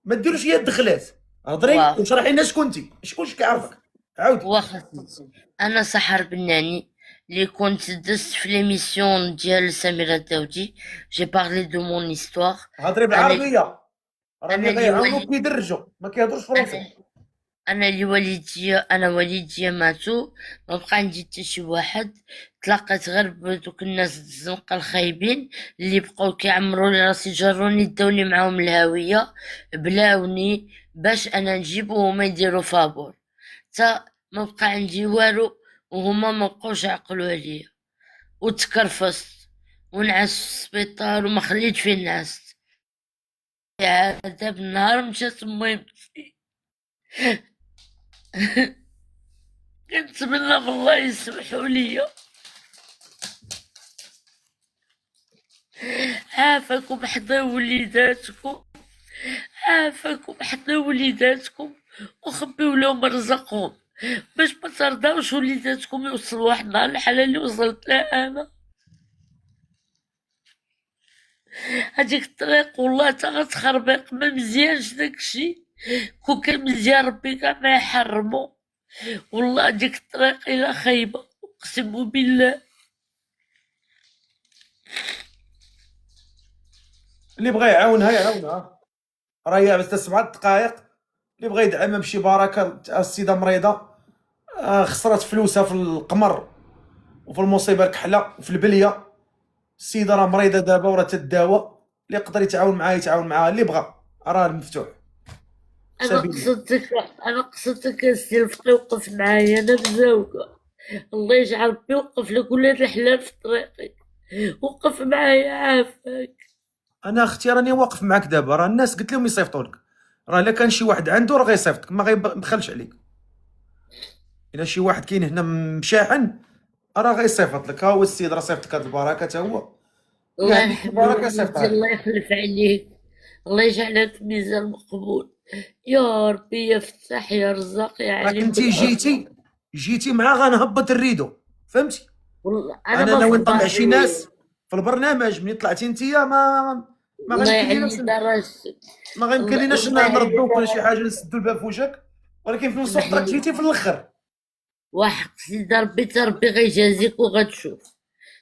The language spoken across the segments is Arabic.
ما ديروش هي الدخلات. هضري واخا وشرحي لنا شكونتي، شكونش كيعرفك. عاودي. واخا سيدي. انا سحر بناني اللي كنت دزت في ليميسيون ديال سميرة داودي. جي بارلي دو مون استوار. هضري انا اللي بالعربيه، راني انا اللي غيعاونوك والي كيدرجوا، ما كيهضروش فرونسي. انا انا والديا ماتوا. ما بقى عندي حتى شي واحد. تلاقيت غير بدوك الناس الزنقه الخايبين اللي بقاو كيعمروا لي راسي، جروني داوني معاهم الهاويه، بلاوني باش انا نجيب وهما يديروا فابور. تا ما بقى عندي والو، وهما ما بقاوش يعقلوا عليا. وتكرفست ونعس في السبيطار وما خليت فين نعست. هذا بالنهار مشات مهمتي. كنتمنى من الله يسمحوا لي. عافاكم حدا وليداتكم، عافاكم حدا وليداتكم، وخبيو لهم رزقهم باش ما ترضاوش وليداتكم يوصلوا واحد النهار الحالة اللي وصلت لها انا. هاديك الطريق والله تا غتخربق، ما مزيانش داكشي. كون كان مزيان ربي كاع ما يحرمو. والله ديك الطريق الا خايبة اقسم بالله. اللي بغى يعاونها يعاونها، راهي بس 7 دقائق. اللي بغى يدعمها بشي بركه، السيده مريضه، خسرت فلوسها في القمر وفي المصيبه الكحله وفي البليه. السيده راه مريضه دابا وراه تداوى. اللي يقدر يتعاون معاها يتعاون معاها، اللي بغى راه المفتوح انا سبيل. قصدتك انا قصدتك السي رفقي وقف معايا انا مزوقة. الله يجعل ربي يوقف لك ولاد الحلال في طريقي. وقف معايا عافاك. انا اختي راني واقف معاك دابا، راه الناس قلت لهم يصيفطوا لك. راه الا كان شي واحد عنده راه غيصيفطك، ما غيبخلش عليك. الا شي واحد كاين هنا مشاحن راه غيصيفط لك. ها هو السيد راه صيفط لك هاد البركه تا هو. اللي الله عنده شي يرحم بركه يصيفطها الوالدين، لك. الله يخلف عليك. الله يجعلك في ميزان مقبول. يا ربي يا فتاح يا رزاق يا راك عليم انت بالاسرار. جيتي معاه غنهبط الريدو، فهمتي. والله انا انا ما ناوي نطلع شي فضاحي. ناس في البرنامج. ملي طلعتي انت ما الله غيمكن يعلي ليناش، درجتك. ما غيمكن ليناش الله يعلي نردوك ولا شي حاجه درجتك. نسدوا الباب في وجهك. ولكن في نفس الوقت اسمح راك لي. جيتي في الاخر. وحق سيدي ربي تا ربي غيجازيك وغتشوف.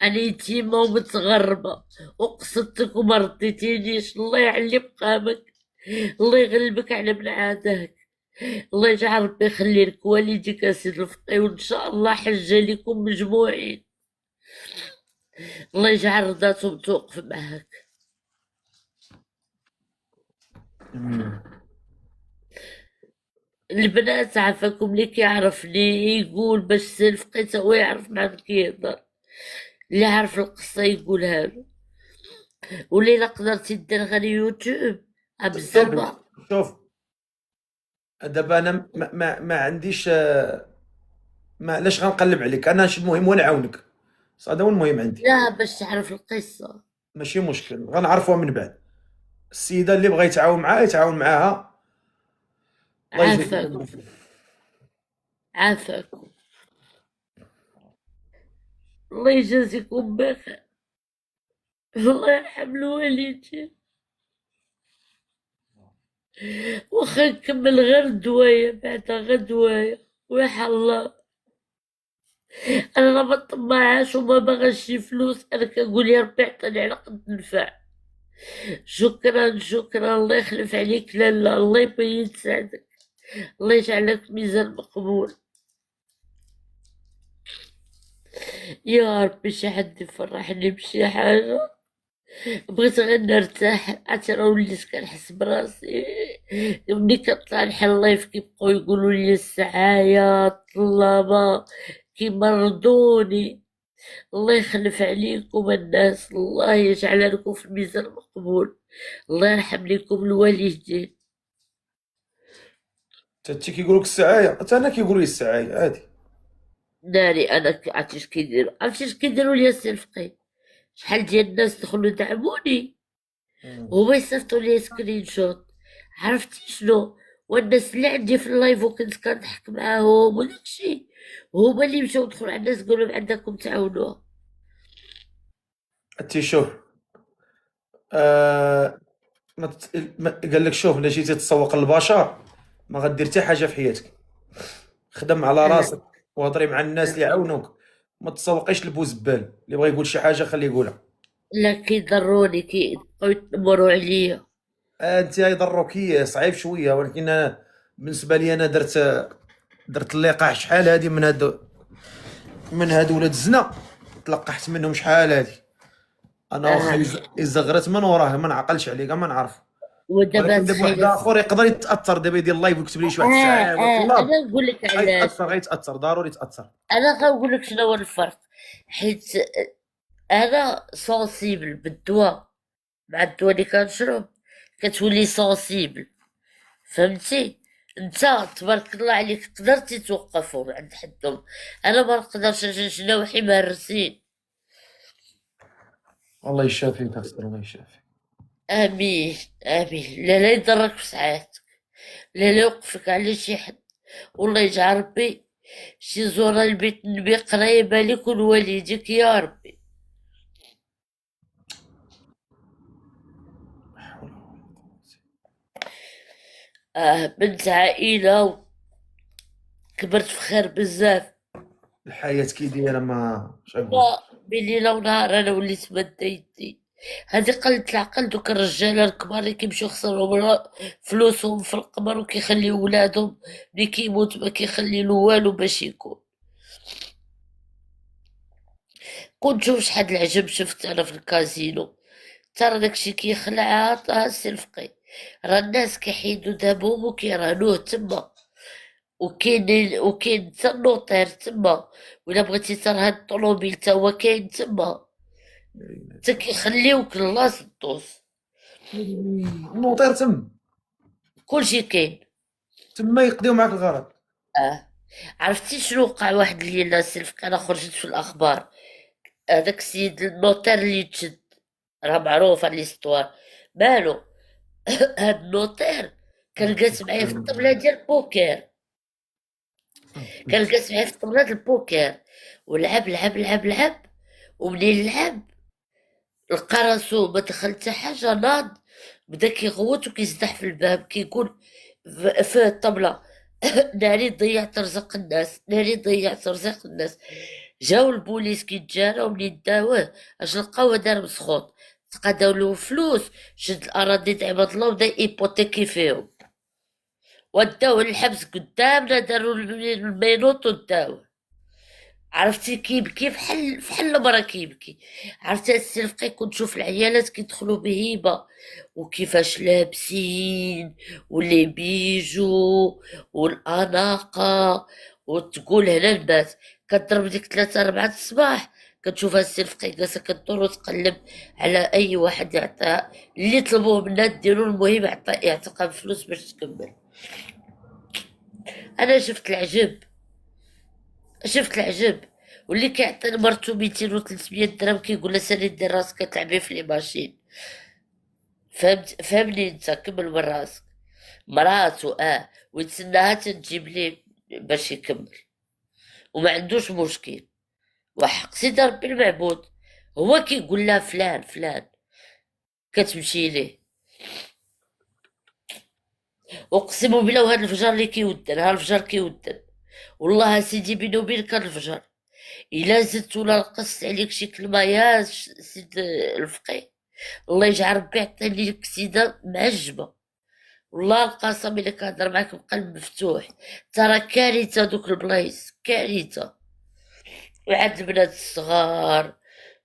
انا يتيمة ومتغربة وقصدتك وما رديتينيش. الله يعلي مقامك. الله يغلبك على من عاداك. الله يجعل ربي يخلي لك والديك اسيدي الفقي، وان شاء الله حجة لكم مجموعين. الله يجعل رضاتهم توقف معاك. أمين. البنات عافاكم اللي كيعرفني يقول باش سي الفقي تا هو يعرف مع من كيهضر. اللي عارف القصة يقولها له. واللي لا قدرتي دير غير يوتيوب شوفي، بالزربة. شوف، دابا انا ما عنديش، ما علاش غنقلب عليك. انا اش المهم هو نعاونك. هذا هو المهم عندي. لا باش تعرف القصة. ماشي مشكل، غنعرفوها من بعد. السيده اللي بغى يتعاون معاها يتعاون معاها. الله عافاكم. يجزيكم. عافاكم. الله يجازيكم بخير. الله يرحم الوالدين. وخا نكمل غير الدواية بعدا غير دواية. ويح الله. انا ما طماعاش وما باغاش شي فلوس، انا كنقول يا ربي عطاني على قد النفع. شكرا شكرا. الله يخلف عليك لالا، الله يبين سعدك. الله يجعلك ميزان مقبول. يا ربي شي حد يفرحني بشي حاجة. بغيت غير نرتاح، عرفتي راه وليت كنحس براسي. ملي كنطلع نحل اللايف كيبقاو يقولوا لي السعاية الطلابة كيمرضوني. الله يخلف عليكم الناس، الله يجعل لكم في الميزان مقبول. الله يرحم لكم الوالدين. تاتي كيقولوا لك السعايه، حتى انا كيقولوا لي السعايه عادي. ناري انا عرفتي اش كيديروا، عرفتي اش كيديروا لي السي الفقيه. شحال ديال الناس دخلوا دعموني مم. وهما يصيفطوا لي سكرين شوت. عرفتي شنو؟ والناس اللي عندي في اللايف وكنت كنضحك معاهم وداكشي، هما اللي مشاو دخلوا على الناس قالوا لهم عندكم تعاونوها. انت شوف، آه قال لك شوف، الا جيتي تسوق للبشر ما غدير حتى حاجه في حياتك. خدم على أنا راسك وهضري مع الناس اللي يعاونوك، ما تسوقيش لبوزبال. اللي بغى يقول شي حاجه خليه يقولها. لا كيضروني كيبقاو يتنمروا عليا. انت يضروك هي صعيب شويه، ولكن أنا بالنسبه لي انا درت اللقاح شحال هادي من هاد ولاد الزنا، تلقحت منهم شحال هادي. انا واخا آه. يزغرت من وراه ما نعقلش عليه كاع ما نعرف. ودابا ولكن دابا واحد تخيل. اخر يقدر يتاثر، دابا يدير لايف ويكتب لي شي واحد الساعه انا طلاب، نقول لك علاش. غيتاثر ضروري يتاثر. انا غنقول لك شنو هو الفرق. حيت انا سونسيبل بالدواء، مع الدواء اللي كنشرب كتولي سونسيبل، فهمتي؟ انت تبارك الله عليك قدرتي توقفهم عند حدهم، انا ما نقدرش نوحي مهرسين. الله يشافيك اخي، الله يشافيك. امين امين. لا لا يضرك في ساعاتك، لا لا يوقفك على شي حد، والله يجعل ربي شي زورة البيت النبي قريبة لك ولوالديك يا ربي. لا حول ولا قوة. بنت عائلة وكبرت في خير بزاف. الحياه كي دايره ما اش نقول. لا بين ليلة ونهار انا وليت مادة يدي. هادي قلة العقل. دوك الرجالة الكبار اللي كيمشيو يخسروا فلوسهم في القمر وكيخليو ولادهم ملي كيموت ما كيخليلو والو باش يكون. كنت شوف شحال العجب شفت انا في الكازينو. ترى داكشي كيخلع السي الفقي. راه الناس كيحيدو دابهم وكيرهنوه تما، وكاين حتى النوطير تما، ولا بغيتي ترهن الطوموبيل تا هو كاين تما، حتى كيخليوك لاص الدوس. الموطير كلشي كاين. تما يقضيو معاك الغرض. اه. عرفتي شنو وقع واحد الليله السي الفقي؟ انا خرجت في الاخبار هذاك السيد النوطير اللي تشد، راه معروف هاد ليستوار. مالو؟ هاد النوطير كان جالس معايا في الطبلة ديال البوكر، كان جالس معايا في طبلة البوكر، ولعب لعب لعب لعب، ومنين لعب لقى راسو ما دخل حتى حاجة، ناض بدا كيغوت وكيزدح في الباب كيقول في الطبلة ناري ضيعت رزق الناس، ناري ضيعت رزق الناس. جاو البوليس كيتجاراو منين داوه اش لقاوه دار مسخوط، تقاداو له فلوس، شد الاراضي تاع عباد الله وبدا ايبوتيكي فيهم، وداوه للحبس قدامنا، داروا المينوط وداوه. عرفتي كيبكي فحال المرا كيبكي. عرفتي السي الفقي كنت نشوف العيالات كيدخلوا بهيبه وكيفاش لابسين واللي بيجو والاناقه، وتقول هنا الباس. كضرب ديك 3 4 الصباح كتشوفها السي الفقي جالسه كدور وتقلب على اي واحد يعطيها اللي طلبوه منها ديرو، المهم يعطيها فلوس باش تكمل. انا شفت العجب، شفت العجب. واللي كيعطي لمرتو 200 و 300 درهم كيقول لها سالي دير راسك كتلعبي في لي ماشين. فهمني انت، كمل من راسك. مراتو ويتسناها تجيب ليه باش يكمل وما عندوش مشكل، وحق سيدي ربي المعبود هو كيقول لها فلان فلان كتمشي ليه. اقسم بالله وهذا الفجر اللي كيودن، ها الفجر كيودن والله سيدي بيني وبينك الفجر. الا زدت ولا نقصت عليك شي كلمه يا سيد الفقيه، الله يجعل ربي يعطيني لك سيده معجبه. والله القسم الا كنهضر معاك بقلب مفتوح، ترى كارثه دوك البلايص كارثه. وعاد البنات الصغار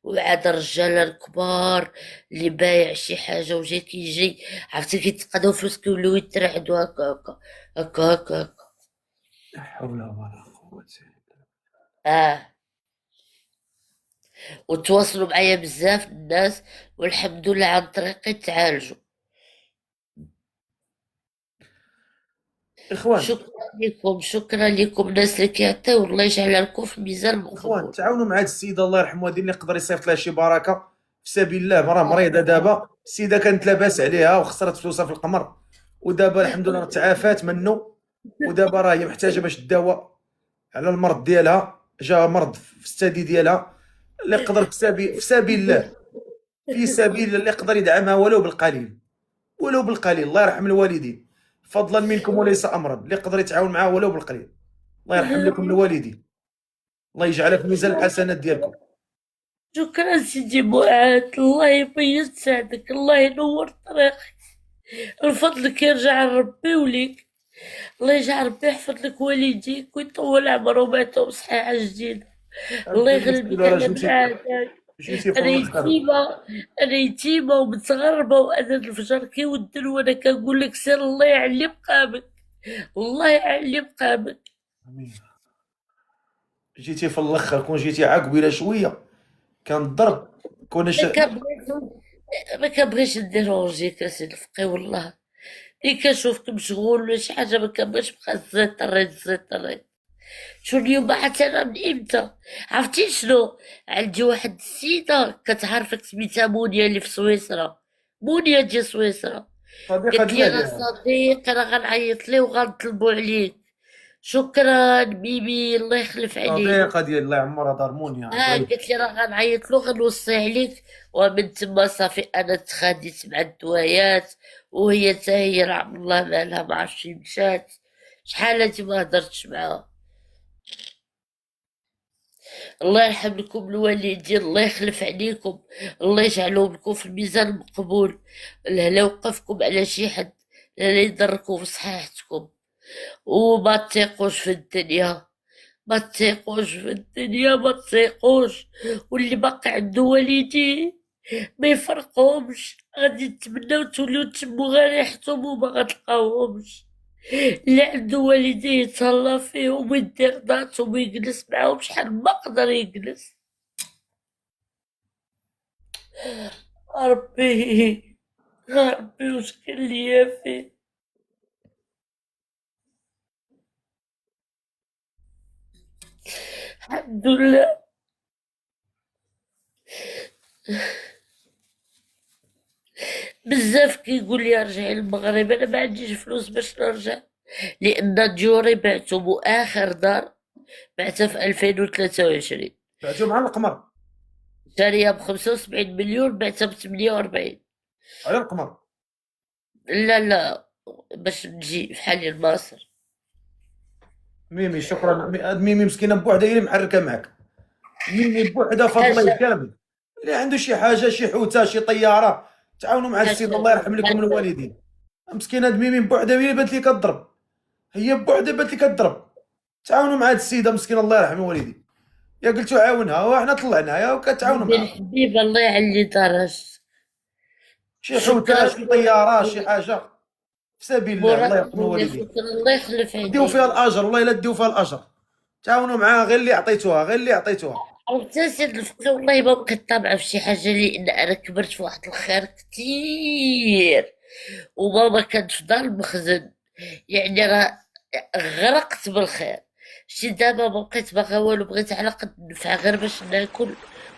وعاد الرجال الكبار اللي بايع شي حاجه وجاي كيجي، عرفتي كيتقاداو فلوس كيوليو يترعدوا هكا هكا هكا هكا هكا. لا حول ولا قوة. اه. وتواصلوا معايا بزاف الناس والحمد لله عن طريقي تعالجوا. اخوان، شكرا لكم، شكرا لكم الناس اللي كيعطيو، الله يجعلها لكم في ميزان اخوان المقبول. تعاونوا مع هاد السيده الله يرحمها، هذه اللي يقدر يصيفط لها شي بركه في سبيل الله. راه مريضه دابا، السيده كانت لاباس عليها وخسرت فلوسها في القمر، ودابا الحمد لله تعافات منه، ودابا راه هي محتاجه باش تداوى على المرض ديالها. جا مرض في الثدي ديالها، اللي يقدر في سبيل الله، في سبيل الله اللي يقدر يدعمها ولو بالقليل، ولو بالقليل. الله يرحم الوالدين، فضلا منكم وليس امرا، اللي يقدر يتعاون معاه ولو بالقليل. الله يرحم لكم الوالدين، الله يجعلها في ميزان الحسنات ديالكم. شكرا سيدي معاذ، الله يبيض سعدك، الله ينور طريقك. الفضل كيرجع لربي وليك، الله يجعل ربي يحفظ لك والديك ويطول عمرهم ويعطيهم صحة جديدة. الله عبد المسكين يغلبك راه على معاذ. جيتي في انا الاخر. يتيمة، انا يتيمة ومتغربة وانا الفجر كيودن وانا كنقول لك سير الله يعلي مقامك، الله يعلي مقامك. امين. جيتي في الاخر، كون جيتي عقبيله شويه كان الضرب كون ما كنبغيش، ما كنبغيش نديرونجيك اسيدي الفقيه والله، ملي كنشوفك مشغول ولا شي حاجة ما كنبغيش نبقى زيط. شو اليوم حتى انا من امتى؟ عرفتي شنو؟ عندي واحد السيدة كتعرفك سميتها مونيا اللي في سويسرا، مونيا ديال سويسرا، صديقه قالت لي ديالي. راه صديق انا غنعيط ليه وغنطلبو عليك. شكرا ميمي، الله يخلف عليك. صديقه ديالي الله يعمرها دار مونيا قالت لي راه غنعيط له غنوصي عليك، ومن تما صافي انا تخاديت مع الدوايات، وهي تا هي رحم الله مالها ما عرفتش مشات، شحال هادي ما هضرتش معاها. الله يرحم لكم الوالدين، الله يخلف عليكم، الله يجعلهم لكم في الميزان المقبول. لا وقفكم على شي حد لا يضركم في صحيحتكم، وما تثيقوش في الدنيا، ما تثيقوش في الدنيا، ما تثيقوش. واللي باقي عنده والدين ما يفرقهمش، غادي تتمناو توليو تشمو غير ريحتهم وما غتلقاوهمش. اللي عنده والديه يتهلا فيهم ويدير ضاتهم ويجلس معاهم شحال ما قدر يجلس. ربي، ربي واش كان ليا فيه. الحمد لله. بزاف كيقول لي رجعي للمغرب، انا ما عنديش فلوس باش نرجع، لان ديوري بعتهم واخر دار بعتها في 2023، بعتو مع القمر. شاريها ب75 مليون بعتها ب48. على القمر. لا باش نجي بحال الماصر. ميمي شكرا. ميمي مسكينه بوحدها هي اللي محركه معاك. ميمي بوحدها فضلها حاجة كامل. اللي عنده شي حاجه، شي حوته، شي طياره، تعاونوا مع السيد الله يرحم لكم الوالدين. مسكينه ميمي بوحدها هي اللي بانت لي كضرب، هي بوحدها بانت لي كضرب. تعاونوا مع هاد السيده مسكينه الله يرحم الوالدين، يا قلتو عاونها وحنا طلعناها وكتعاونوا بنتي معاها. الحبيبة الله يعلي درجتك. شي حوته، شكرا شي طياره، شي حاجه، في سبيل الله الله يرحم مولي، الوالدين. شكرا الله يخلف ديو فيها عليك. الاجر، والله الا ديو فيها الاجر. تعاونوا معاها غير اللي عطيتوها، غير اللي عطيتوها. عرفتي سيد الفقيه والله ما بقيت طامعة في شي حاجة، لأن أنا كبرت في واحد الخير كتير، وماما كانت في دار المخزن، يعني راه غرقت بالخير. شتي دابا ما بقيت باغا والو، بغيت على قد النفع غير باش ناكل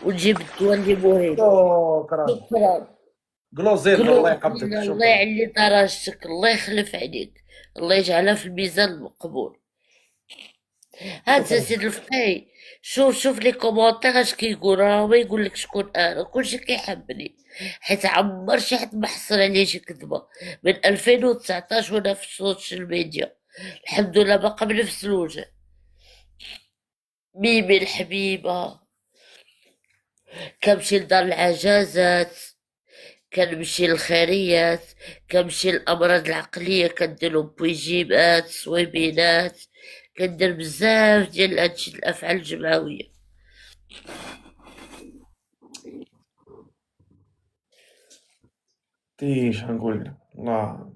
ونجيب الدواء اللي مهم. شكرا. شكرا. جلوزيلا الله يقبضك. الله شكرا. يعلي درجتك، الله يخلف عليك، الله يجعلها في الميزان المقبول. هاد شكرا. سيد الفقيه، شوف لي كومونتير اش كيقول، راه ما يقول لك شكون انا، كلشي كيحبني، حيت عمر شي حد ما حصل عليه شي كذبه من 2019 وانا في السوشيال ميديا، الحمد لله باقا بنفس الوجه. ميمي الحبيبه، كنمشي لدار العجازات، كنمشي للخيريات، كنمشي للامراض العقليه، كنديرلهم بويجيمات صويبينات، كندير بزاف ديال هادشي الافعال الجمعويه. ايش غنقول لك الله.